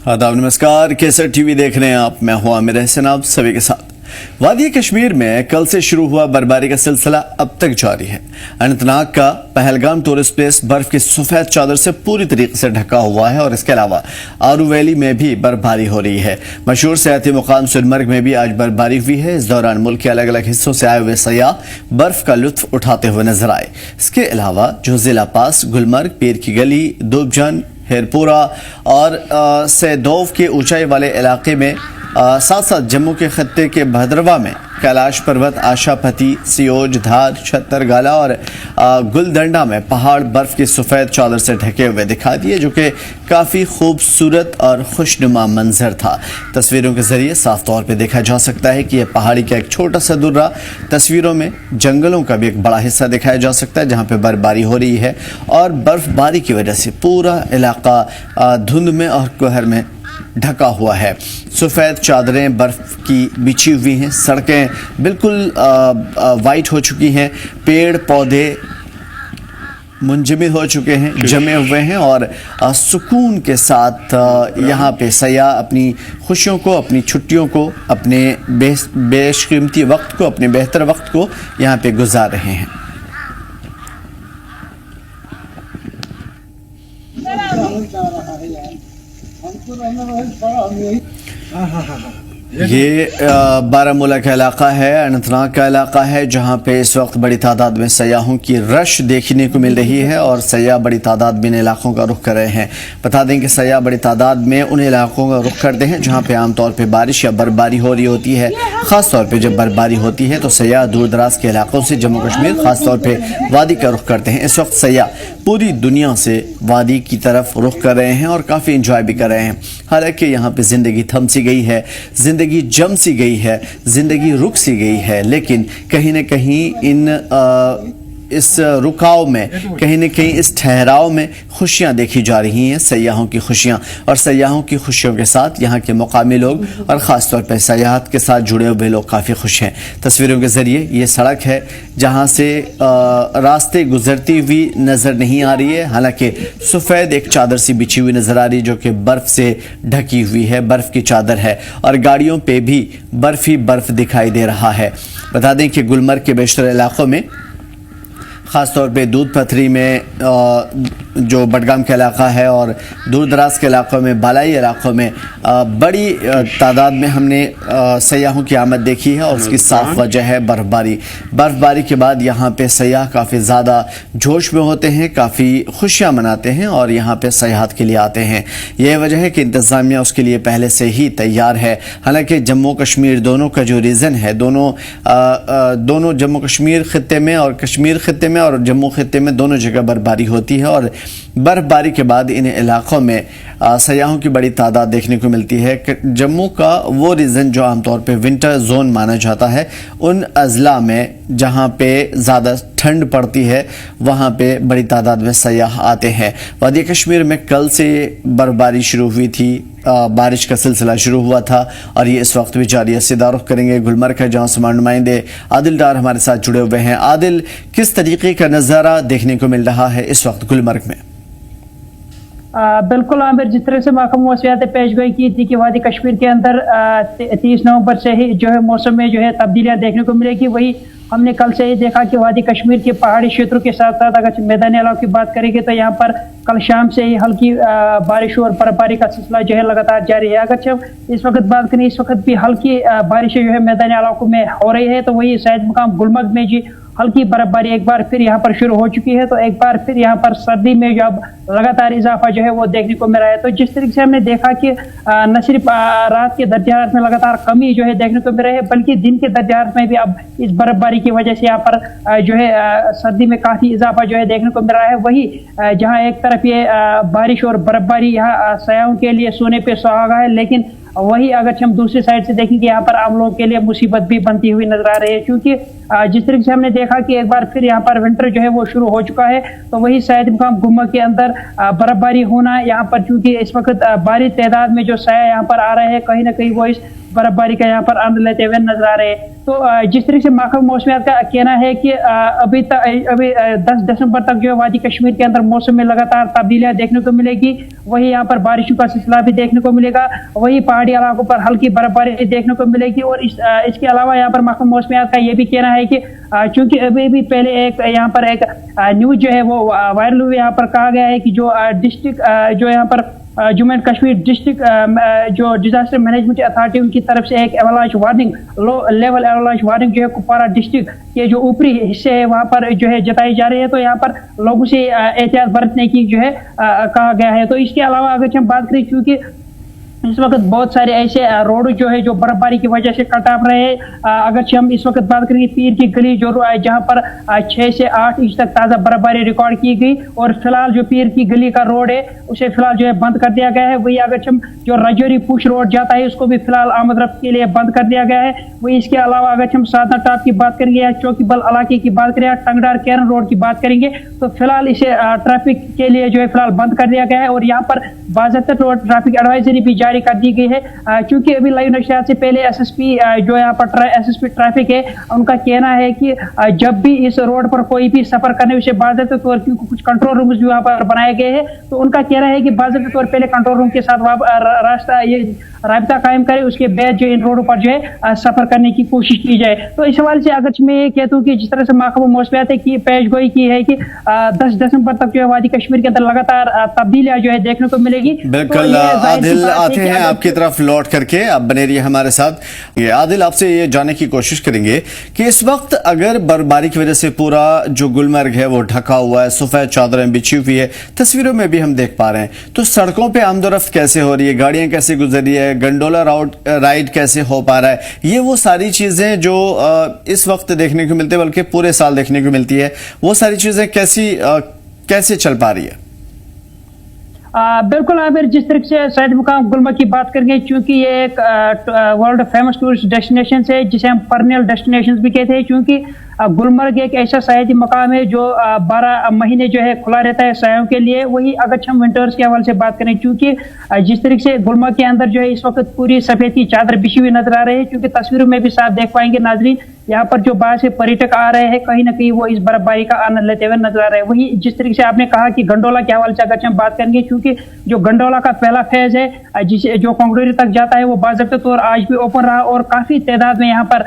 आदाब नमस्कार, केसर टीवी देख रहे हैं आप। मैं हूं आमिर हसन, आप सभी के साथ। वादी कश्मीर में कल से शुरू हुआ बर्फबारी का सिलसिला अब तक जारी है। अनंतनाग का पहलगाम टूरिस्ट प्लेस बर्फ की सफेद चादर से पूरी तरीके से ढका हुआ है और इसके अलावा आरू वैली में भी बर्फबारी हो रही है। मशहूर सियाती मुकाम सोनमर्ग में भी आज बर्फबारी हुई है। इस दौरान मुल्क के अलग अलग हिस्सों से आए हुए सयाह बर्फ का लुत्फ उठाते हुए नजर आए। इसके अलावा जो जिला पास, गुलमर्ग, पीर की गली, दुबजन, हेरपुरा और सेदोव के ऊंचाई वाले इलाके में साथ साथ जम्मू के खत्ते के भद्रवा में कैलाश पर्वत, आशापति, सियोज, धार, छत्तरगाला और गुलदंडा में पहाड़ बर्फ की सफ़ेद चादर से ढके हुए दिखाई दिए, जो कि काफ़ी खूबसूरत और खुशनुमा मंजर था। तस्वीरों के ज़रिए साफ तौर पे देखा जा सकता है कि यह पहाड़ी का एक छोटा सा दुर्रा। तस्वीरों में जंगलों का भी एक बड़ा हिस्सा दिखाया जा सकता है जहाँ पे बर्फबारी हो रही है और बर्फबारी की वजह से पूरा इलाका धुंध में और कोहर में ढका हुआ है। सफ़ेद चादरें बर्फ की बिछी हुई हैं, सड़कें बिल्कुल वाइट हो चुकी हैं, पेड़ पौधे मुंजमद हो चुके हैं, जमे हुए हैं और सुकून के साथ यहाँ पे सयाह अपनी खुशियों को, अपनी छुट्टियों को, अपने बेशकीमती वक्त को, अपने बेहतर वक्त को यहाँ पे गुजार रहे हैं। ये बारामूला का इलाका है, अनंतनाग का इलाका है, जहाँ पे इस वक्त बड़ी तादाद में सयाहों की रश देखने को मिल रही है और सयाह बड़ी तादाद में इन इलाकों का रुख कर रहे हैं। बता दें कि सयाह बड़ी तादाद में उन इलाकों का रुख करते हैं जहाँ पे आमतौर पे बारिश या बर्फबारी हो रही होती है। ख़ास तौर पे जब बर्फबारी होती है तो सयाह दूर दराज के इलाकों से जम्मू कश्मीर, ख़ास तौर पे वादी का रुख करते हैं। इस वक्त सयाह पूरी दुनिया से वादी की तरफ रुख कर रहे हैं और काफ़ी इंजॉय भी कर रहे हैं। हालांकि यहाँ पे ज़िंदगी थम सी गई है, ज़िंदगी जम सी गई है, ज़िंदगी रुक सी गई है, लेकिन कहीं न कहीं इस रुकाव में, कहीं न कहीं इस ठहराव में खुशियाँ देखी जा रही हैं, सयाहों की खुशियाँ। और सयाहों की खुशियों के साथ यहाँ के मुकामी लोग और ख़ास तौर पर सयाहत के साथ जुड़े हुए लोग काफ़ी खुश हैं। तस्वीरों के ज़रिए ये सड़क है जहाँ से रास्ते गुजरती हुई नज़र नहीं आ रही है, हालांकि सफ़ेद एक चादर सी बिछी हुई नज़र आ रही है जो कि बर्फ़ से ढकी हुई है, बर्फ़ की चादर है और गाड़ियों पे भी बर्फ़ ही बर्फ़ दिखाई दे रहा है। बता दें कि गुलमर्ग के बेशतर इलाकों में, ख़ास तौर पे दूध पथरी में जो बडगाम का इलाका है और दूर दराज के इलाकों में, बालाई इलाकों में बड़ी तादाद में हमने सयाहों की आमद देखी है और उसकी साफ वजह है बर्फबारी। बर्फबारी के बाद यहाँ पे सयाह काफ़ी ज़्यादा जोश में होते हैं, काफ़ी खुशियाँ मनाते हैं और यहाँ पे सयाहत के लिए आते हैं। यह वजह है कि इंतज़ामिया उसके लिए पहले से ही तैयार है। हालांकि जम्मू कश्मीर दोनों का जो रीज़न है, दोनों जम्मू कश्मीर ख़त्ते में और कश्मीर ख़त्ते में और जम्मू खत्ते में दोनों जगह बर्फबारी होती है और बर्फबारी के बाद इन इलाकों में सयाहों की बड़ी तादाद देखने को मिलती है। जम्मू का वो रीजन जो आमतौर पे विंटर जोन माना जाता है, उन अजला में जहाँ पे ज़्यादा ठंड पड़ती है वहाँ पे बड़ी तादाद में सयाह आते हैं। वादी कश्मीर में कल से बर्फबारी शुरू हुई थी, बारिश का सिलसिला शुरू हुआ था और ये इस वक्त भी जारी है। सीधा रुख करेंगे गुलमर्ग है जहाँ से नुमाइंदे आदिल डार हमारे साथ जुड़े हुए हैं। आदिल, किस तरीके का नज़ारा देखने को मिल रहा है इस वक्त गुलमर्ग में? बिल्कुल आमिर, जिस तरह से महकमा मौसमियात पेश गोई की थी कि वादी कश्मीर के अंदर 30 नवंबर से ही जो है मौसम में जो है तब्दीलियाँ देखने को मिलेगी, वही हमने कल से ही देखा कि वादी कश्मीर के पहाड़ी क्षेत्रों के साथ साथ अगर मैदानी इलाकों की बात करेंगे तो यहाँ पर कल शाम से ही हल्की बारिश और बर्फबारी का सिलसिला जो है लगातार जारी है। अगर इस वक्त बात करें, इस वक्त भी हल्की बारिशें जो है मैदानी इलाकों में हो रही है, तो वही शायद मुकाम गुलमर्ग में जी हल्की बर्फबारी एक बार फिर यहाँ पर शुरू हो चुकी है। तो एक बार फिर यहाँ पर सर्दी में जो अब लगातार इजाफा जो है वो देखने को मिल रहा है। तो जिस तरीके से हमने देखा कि न सिर्फ रात के दर्जा हरारत में लगातार कमी जो है देखने को मिल रही है, बल्कि दिन के दर्जा हरारत में भी अब इस बर्फबारी की वजह से यहाँ पर जो है सर्दी में काफ़ी इजाफा जो है देखने को मिल रहा है। वही जहाँ एक तरफ ये बारिश और बर्फबारी यहाँ सयाहों के लिए सोने पे सुहागा है, लेकिन वही अगर हम दूसरी साइड से देखेंगे यहाँ पर आम लोगों के लिए मुसीबत भी बनती हुई नजर आ रही है, क्योंकि जिस तरीके से हमने देखा कि एक बार फिर यहाँ पर विंटर जो है वो शुरू हो चुका है। तो वही शायद मुकाम गुलमर्ग के अंदर बर्फबारी होना यहाँ पर, चूंकि इस वक्त भारी तादाद में जो सयाह यहाँ पर आ रहे हैं, कहीं ना कहीं वो इस बर्फबारी का यहाँ पर आनंद लेते हुए नजर आ रहे हैं। तो जिस तरीके से महकमा मौसमियात का कहना है कि अभी 10 दिसंबर तक जो है वादी कश्मीर के अंदर मौसम में लगातार तब्दीलियां देखने को मिलेगी, वही यहाँ पर बारिशों का सिलसिला भी देखने को मिलेगा, वही पहाड़ी इलाकों पर हल्की बर्फबारी देखने को मिलेगी। और इसके अलावा यहाँ पर महकमा मौसमियात का ये भी कहना है कि चूंकि अभी भी पहले एक यहाँ पर एक न्यूज जो है वो वायरल हुई, यहाँ पर कहा गया है कि जो डिस्ट्रिक्ट जो यहाँ पर जम्मू एंड कश्मीर डिस्ट्रिक्ट जो डिजास्टर मैनेजमेंट अथॉरिटी उनकी तरफ से एक avalanche warning, low level avalanche warning जो है कुपवारा डिस्ट्रिक्ट के जो ऊपरी हिस्से है वहां पर जो है जताई जा रही है। तो यहाँ पर लोगों से एहतियात बरतने की जो है कहा गया है। तो इसके अलावा अगर हम बात करें, क्योंकि इस वक्त बहुत सारे ऐसे रोड जो है जो बर्फबारी की वजह से कटाव रहे हैं। अगर हम इस वक्त बात करेंगे पीर की गली जो जहां पर 6 से 8 इंच तक ताज़ा बर्फबारी रिकॉर्ड की गई, और फिलहाल जो पीर की गली का रोड है उसे फिलहाल जो है बंद कर दिया गया है। वही अगर हम जो रजौरी पुश रोड जाता है उसको भी फिलहाल आमद रफ्त के लिए बंद कर दिया गया है। वही इसके अलावा अगर हम साधना टॉप की बात करेंगे या चौकीबल इलाके की बात करें या टंगडार केरन रोड की बात करेंगे तो फिलहाल इसे ट्रैफिक के लिए जो है फिलहाल बंद कर दिया गया है। और यहाँ पर बाज़ाब्ता ट्रैफिक एडवाइजरी भी जारी कर दी गई है, क्योंकि अभी लाइव नशियात से पहले एसएसपी जो यहाँ पर एसएसपी ट्रैफिक है उनका कहना है कि जब भी इस रोड पर कोई भी सफर करने से बाज़ाब्ता तौर क्योंकि कुछ कंट्रोल रूम्स जो यहाँ पर बनाए गए हैं, तो उनका कहना है कि बाज़ाब्ता तौर पहले कंट्रोल रूम के साथ रास्ता ये राब्ता कायम करे, उसके बाद जो इन रोडों पर जो है सफर करने की कोशिश की जाए। तो इस हवाले से अगर मैं ये कहता हूँ कि जिस तरह से महकमा मौसमियात की पेशगोई की है कि 10 दिसंबर तक जो है वादी कश्मीर के अंदर लगातार तब्दीलियां जो है देखने को मिलेगी। बिल्कुल आदिल, आते हैं आपकी तरफ लौट करके, आप बने रहिए हमारे साथ। ये आदिल, आपसे ये जानने की कोशिश करेंगे कि इस वक्त अगर बर्फबारी की वजह से पूरा जो गुलमर्ग है वो ढका हुआ है, सफेद चादरें बिछी हुई है, तस्वीरों में भी हम देख पा रहे हैं, तो सड़कों पे आमदोरफ्त कैसे हो रही है, गाड़ियां कैसे गुजर रही है, गंडोला राइड कैसे हो पा रहा है, ये वो सारी चीजें जो इस वक्त देखने को मिलती है, बल्कि पूरे साल देखने को मिलती है, वो सारी चीजें कैसे चल पा रही है? बिल्कुल आमिर, जिस तरीके से सैयद मुकाम गुलमर्ग की बात करेंगे, चूंकि ये एक वर्ल्ड फेमस टूरिस्ट डेस्टिनेशन है जिसे हम परनियल डेस्टिनेशन भी कहते हैं, क्योंकि गुलमर्ग एक ऐसा सयाहती मकाम है जो 12 महीने जो है खुला रहता है सयाहों के लिए। वही अगर हम विंटर्स के हवाले से बात करें, क्योंकि जिस तरीके से गुलमर्ग के अंदर जो है इस वक्त पूरी सफेद की चादर बिछी हुई नजर आ रही है, क्योंकि तस्वीरों में भी साफ देख पाएंगे नाजरीन, यहाँ पर जो बाहर से पर्यटक आ रहे हैं कहीं ना कहीं वो इस बर्फबारी का आनंद लेते हुए नजर आ रहे हैं। वही जिस तरीके से आपने कहा कि गंडोला के हवाले से अगर हम बात करेंगे, क्योंकि जो गंडोला का पहला फेज है जो कोंगडोरी तक जाता है वो बाज़ाब्ता तौर आज भी ओपन रहा, और काफी तादाद में यहाँ पर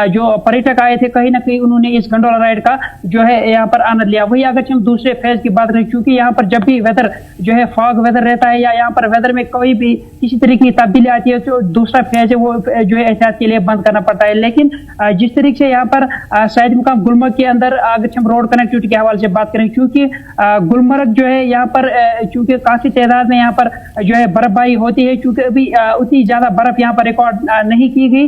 जो पर्यटक आए थे कहीं ना कहीं उन्होंने इस गंडोला राइड का जो है यहाँ पर आनंद लिया। वही अगर हम दूसरे फेज की बात करें, क्योंकि यहाँ पर जब भी वेदर जो है फॉग वेदर रहता है या यहाँ पर वेदर में कोई भी किसी तरीके की तब्दीली आती है तो दूसरा फेज है वो जो है एहतियात के लिए बंद करना पड़ता है। लेकिन जिस तरीके से यहाँ पर सैयद मुकाम गुलमर्ग के अंदर अगर हम रोड कनेक्टिविटी के हवाले से बात करें, क्योंकि गुलमर्ग जो है यहाँ पर चूंकि काफी तादाद में यहाँ पर जो है बर्फबारी होती है, क्योंकि अभी उतनी ज्यादा बर्फ यहाँ पर रिकॉर्ड नहीं की गई,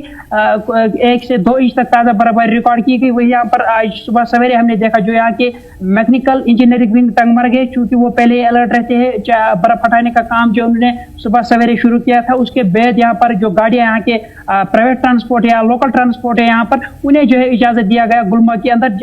1 से 2 इंच तक ताजा बर्फबारी रिकॉर्ड की गई। वही यहाँ पर आज सुबह सवेरे हमने देखा जो यहाँ के मैकेनिकल इंजीनियरिंग विंग टंगमर्ग है, चूंकि वो पहले अलर्ट रहते हैं, बर्फ हटाने का काम जो उन्होंने सुबह सवेरे शुरू किया था, उसके बाद यहाँ पर जो गाड़ियां यहाँ के प्राइवेट ट्रांसपोर्ट या लोकल ट्रांसपोर्ट है यहाँ पर उन्हें जो है इजाजत दिया गया गुलमर्ग के अंदर,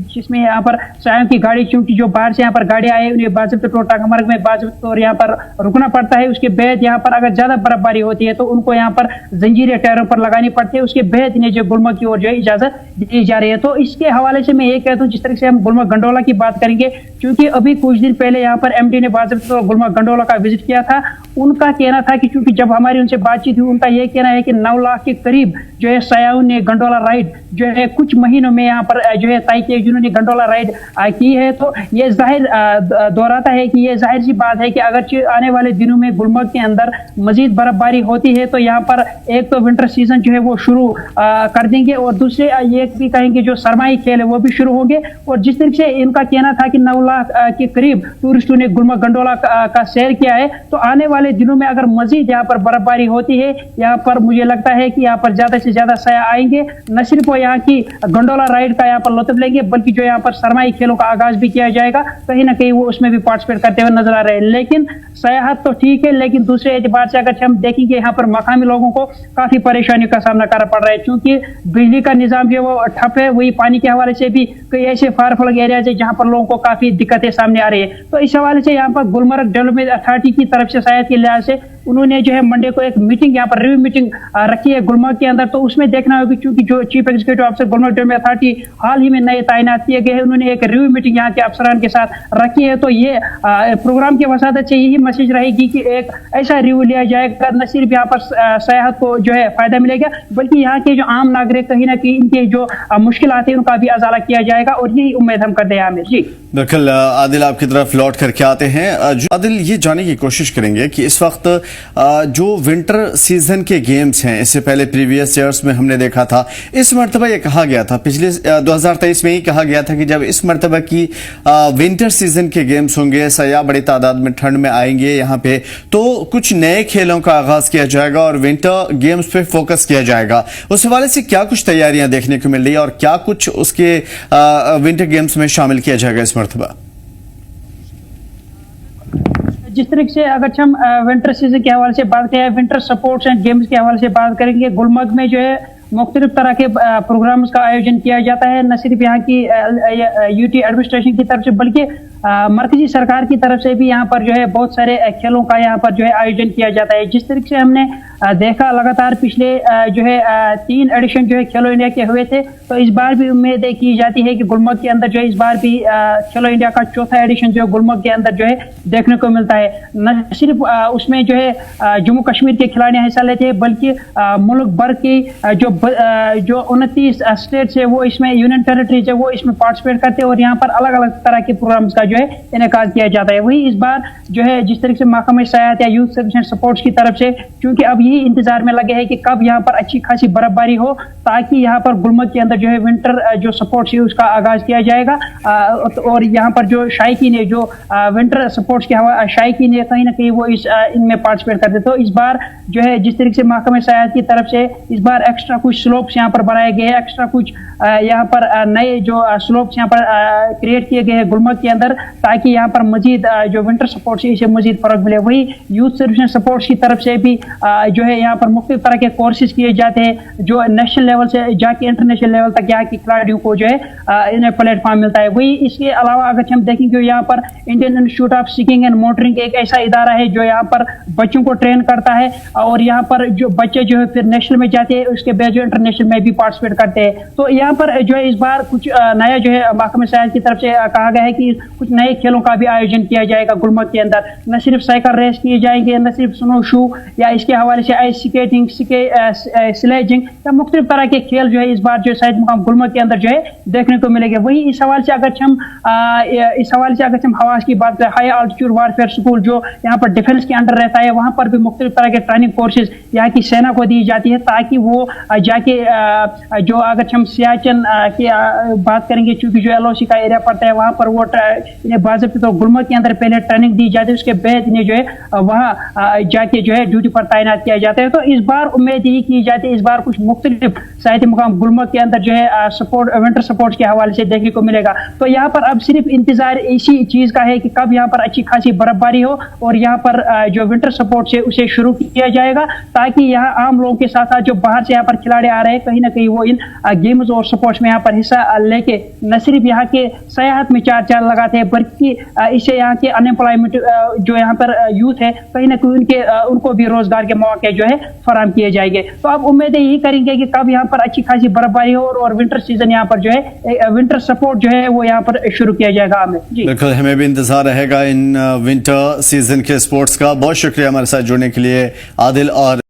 जिसमें यहाँ पर सायों की गाड़ी चूंकि जो बाहर से यहाँ पर गाड़ियां आए उन्हें बाज़ाब्ता तौर टंगमर्ग में बाज़ाब्ता तौर यहाँ पर रुकना पड़ता है। उसके बाद यहाँ पर अगर ज्यादा बर्फबारी होती है तो उनको यहाँ पर जंजीरें टायरों पर लगानी पड़ती है, उसके बाद इन्हें जो गुलमर्ग की ओर जो है इजाजत दी जा रही है। तो इसके हवाले से मैं ये कहता हूँ, जिस तरह से हम गुलमर्ग गंडोला की बात करेंगे, क्योंकि अभी कुछ दिन पहले यहाँ पर एमडी ने बाज़ाब्ता तौर गुलमर्ग गंडोला का विजिट किया था, उनका कहना था कि चूंकि जब हमारी उनसे बातचीत हुई उनका यह कहना है कि 9 लाख के करीब जो है सयाहों ने गंडोला राइड जो है कुछ महीनों में यहाँ पर जो है तय किए जिन्होंने गंडोला राइड की है। तो ये जाहिर दोहराता है कि ये जाहिर सी बात है कि अगर आने वाले दिनों में गुलमर्ग के अंदर मजीद बर्फबारी होती है तो यहाँ पर एक तो विंटर सीजन जो है वो शुरू कर देंगे, और दूसरे ये भी कहेंगे जो सरमाई खेल है वो भी शुरू होंगे। और जिस तरीके से इनका कहना था कि 9 लाख के करीब टूरिस्टों ने गुलमर्ग गंडोला का सैर किया है, तो आने वाले दिनों में अगर मजीद यहाँ पर बर्फबारी होती है यहाँ पर मुझे लगता है कि यहाँ पर ज्यादा से ज्यादा सयाह आएंगे, न सिर्फ वो यहाँ की गंडोला राइड का यहाँ पर लुत्फ लेंगे बल्कि जो यहाँ पर सरमाई खेलों का आगाज भी किया जाएगा, कहीं ना कहीं वो उसमें भी पार्टिसिपेट करते हुए नजर आ रहे हैं। लेकिन सयाहत तो ठीक है, लेकिन दूसरे एतबार से अगर हम देखेंगे यहाँ पर मकामी लोगों को काफी परेशानियों का सामना करना पड़ रहा है, क्योंकि बिजली का निजाम जो वो ठप है, वही पानी के हवाले से भी कई ऐसे फार फ्लग एरियाज है जहाँ पर लोगों को काफी दिक्कतें सामने आ रही है। तो इस हवाले से यहाँ पर गुलमर्ग डेवलपमेंट अथॉरिटी की तरफ से शायद के लिहाज से उन्होंने जो है मंडे को एक मीटिंग यहाँ पर रिव्यू मीटिंग रखी है गुलमर्ग के अंदर। तो उसमें देखना होगा चूंकि जो chief executive officer Gulmarg development authority हाल ही में नए तैनात किए गए हैं, उन्होंने एक रिव्यू मीटिंग यहाँ के अफसरान के साथ रखी है। तो ये प्रोग्राम की वसादत से यही मैसेज रहेगी कि एक ऐसा रिव्यू लिया जाएगा, न सिर्फ यहाँ पर सयाहत को जो है फायदा मिलेगा, बल्कि यहाँ के जो आम नागरिक कहीं ना कहीं इनके जो मुश्किल आते हैं उनका भी अजाला किया जाएगा, और यही उम्मीद हम करते हैं। आमिर जी बिल्कुल, आदिल आपकी तरफ लौट करके आते हैं। आदिल, ये जानने की कोशिश करेंगे कि इस वक्त जो विंटर सीजन के गेम्स हैं, इससे पहले प्रीवियस ईयर्स में हमने देखा था, इस मरतबा ये कहा गया था, पिछले 2023 में ही कहा गया था कि जब इस मरतबा की विंटर सीजन के गेम्स होंगे, सयाह बड़ी तादाद में ठंड में आएंगे यहाँ पे, तो कुछ नए खेलों का आगाज किया जाएगा और विंटर गेम्स पे फोकस किया जाएगा। उस हवाले से क्या कुछ तैयारियां देखने को मिल रही है और क्या कुछ उसके विंटर गेम्स में शामिल किया जाएगा इस मरतबा? जिस तरीके से अगर हम विंटर सीजन के हवाले से बात करें, विंटर स्पोर्ट्स एंड गेम्स के हवाले से बात करेंगे, गुलमर्ग में जो है मुख्तलिफ तरह के प्रोग्राम्स का आयोजन किया जाता है, न सिर्फ यहाँ की यूटी एडमिनिस्ट्रेशन की तरफ से बल्कि मरकजी सरकार की तरफ से भी यहाँ पर जो है बहुत सारे खेलों का यहाँ पर जो है आयोजन किया जाता है। जिस तरीके से हमने देखा लगातार पिछले जो है 3 एडिशन जो है खेलो इंडिया के हुए थे, तो इस बार भी उम्मीद की जाती है कि गुलमर्ग के अंदर जो है इस बार भी खेलो इंडिया का चौथा एडिशन जो है गुलमर्ग के अंदर जो है देखने को मिलता है। न सिर्फ उसमें जो है जम्मू कश्मीर के खिलाड़ी हिस्सा लेते हैं, बल्कि मुल्क भर की जो 29 स्टेट्स है वो इसमें, यूनियन टेरिटरीज है वो इसमें पार्टिसिपेट करते हैं, और यहाँ पर अलग अलग तरह के प्रोग्राम्स का जो है इनेकाद किया जाता है। वही इस बार जो है जिस तरीके से महकमा सयाहत या यूथ सर्विस एंड सपोर्ट्स की तरफ से, क्योंकि अब यही इंतजार में लगे हैं कि कब यहाँ पर अच्छी खासी बर्फबारी हो, ताकि यहाँ पर गुलमर्ग के अंदर जो है विंटर जो सपोर्ट्स है उसका आगाज किया जाएगा। और यहाँ पर जो शायकीन है, जो विंटर सपोर्ट्स के शायकीन है, कहीं ना कहीं वो इनमें पार्टिसिपेट करते। तो इस बार जो है जिस तरीके से महकमा सयाहत की तरफ से इस बार एक्स्ट्रा कुछ स्लोप्स यहाँ पर बनाए गए हैं, एक्स्ट्रा कुछ यहाँ पर नए जो स्लोप्स यहाँ पर क्रिएट किए गए हैं गुलमर्ग के अंदर, ताकि यहाँ पर मजीद जो विंटर स्पोर्ट्स है इसे मजीद फर्क मिले। वही यूथ सर्विस एंड सपोर्ट्स की तरफ से भी जो है यहाँ पर मुख्तलिफ तरह के कोर्सेज किए जाते हैं, जो नेशनल लेवल से जाके इंटरनेशनल लेवल तक यहाँ की खिलाड़ियों को जो है इन्हें प्लेटफॉर्म मिलता है। वही इसके अलावा अगर हम देखेंगे, यहाँ पर Indian institute of skiing and motoring एक ऐसा इदारा है जो यहाँ पर बच्चों को ट्रेन करता है, और यहाँ पर जो बच्चे जो है फिर नेशनल में जाते हैं, उसके बाद जो इंटरनेशनल में भी पार्टिसिपेट करते हैं। तो यहाँ पर जो है इस बार कुछ नया जो है महकमा सयाहत की तरफ से कहा गया है कि कुछ नए खेलों का भी आयोजन किया जाएगा गुलमर्ग के अंदर। न सिर्फ साइकिल रेस किए जाएंगे, न सिर्फ स्नो शू या इसके हवाले से आइस स्केटिंग, स्लेजिंग या मुख्तलिफ तरह के खेल जो है इस बार जो शायद मुकाम गुलमर्ग के अंदर जो है देखने को मिलेंगे। वही इस हवाले से अगर हम हवास की बात करें, हाई आल्टीट्यूड वारफेयर स्कूल जो यहाँ पर डिफेंस के अंडर रहता है, वहाँ पर भी मुख्तलिफ तरह के ट्रेनिंग कोर्सेज यहाँ की सेना को दी जाती है, ताकि वो जाके जो अगर हम सियाचिन की बात करेंगे, चूंकि जो LOC का एरिया पड़ता है वहाँ पर वो इन्हें बाज़ाब्ते तो गुलमर्ग के अंदर पहले ट्रेनिंग दी जाती है, उसके बाद इन्हें जो है वहाँ जाके जो है ड्यूटी पर तैनात किया जाता है। तो इस बार उम्मीद यही की जाती है, इस बार कुछ मुख्तलिफ साहित्य मुकाम गुलमर्ग के अंदर जो है सपोर्ट विंटर सपोर्ट्स के हवाले से देखने को मिलेगा। तो यहाँ पर अब सिर्फ इंतजार इसी चीज का है कि कब यहाँ पर अच्छी खासी बर्फबारी हो और यहाँ पर जो विंटर सपोर्ट्स है उसे शुरू किया जाएगा, ताकि यहाँ आम लोगों के साथ साथ जो बाहर से यहाँ पर खिलाड़ी आ रहे हैं, कहीं ना कहीं वो इन गेम्स और स्पोर्ट्स में यहाँ पर हिस्सा लेके न सिर्फ यहाँ के सयाहत में चार चांद लगाते हैं, बल्कि इससे यहाँ के अनएम्प्लॉयमेंट जो यहाँ पर यूथ है, कहीं ना कहीं उनको भी रोजगार के मौके जो है फराहम किए जाएंगे। तो अब उम्मीदें यही करेंगे कि कब यहाँ पर अच्छी खासी बर्फबारी हो और विंटर सीजन यहाँ पर जो है विंटर सपोर्ट जो है वो यहाँ पर शुरू किया जाएगा। आमिर जी, बिल्कुल, हमें भी इंतजार रहेगा इन विंटर सीजन के स्पोर्ट्स का। बहुत शुक्रिया हमारे साथ जुड़ने के लिए आदिल। और